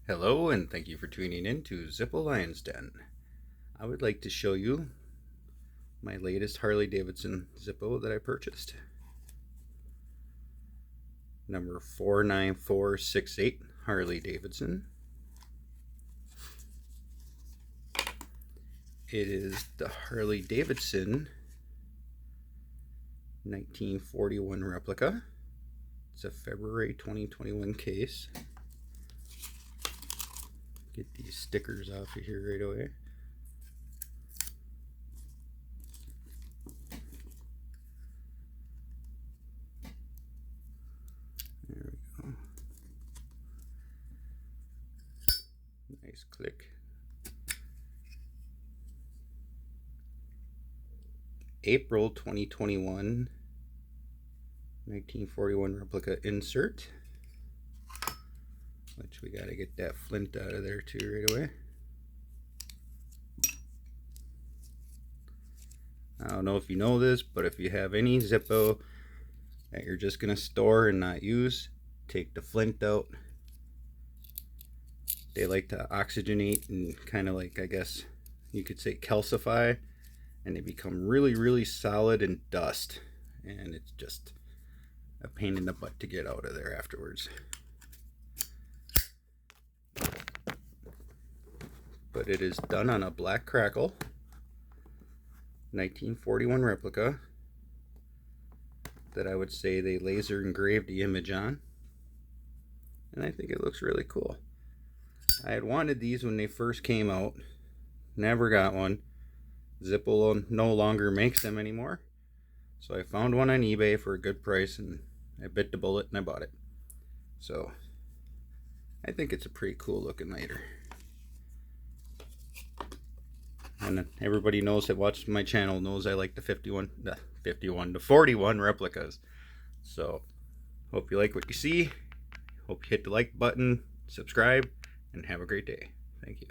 Hello, and thank you for tuning in to Zippo Lion's Den. I would like to show you my latest Harley Davidson Zippo that I purchased. Number 49468 Harley Davidson. It is the Harley Davidson 1941 replica. It's a February 2021 case. Get these stickers off of here right away. There we go. Nice click. April 2021 1941 replica insert, which we got to get that flint out of there too right away. I don't know if you know this, but if you have any Zippo that you're just going to store and not use, take the flint out. They like to oxygenate and kind of like, I guess you could say, calcify, and they become really solid and dust, and it's just a pain in the butt to get out of there afterwards. But it is done on a Black Crackle 1941 replica that I would say they laser engraved the image on, and I think it looks really cool. I had wanted these when they first came out, never got one. Zippo no longer makes them anymore, so I found one on eBay for a good price and I bit the bullet and I bought it. So I think it's a pretty cool looking lighter. And everybody knows that watches my channel knows I like the 41 replicas. So hope you like what you see. Hope you hit the like button, subscribe, and have a great day. Thank you.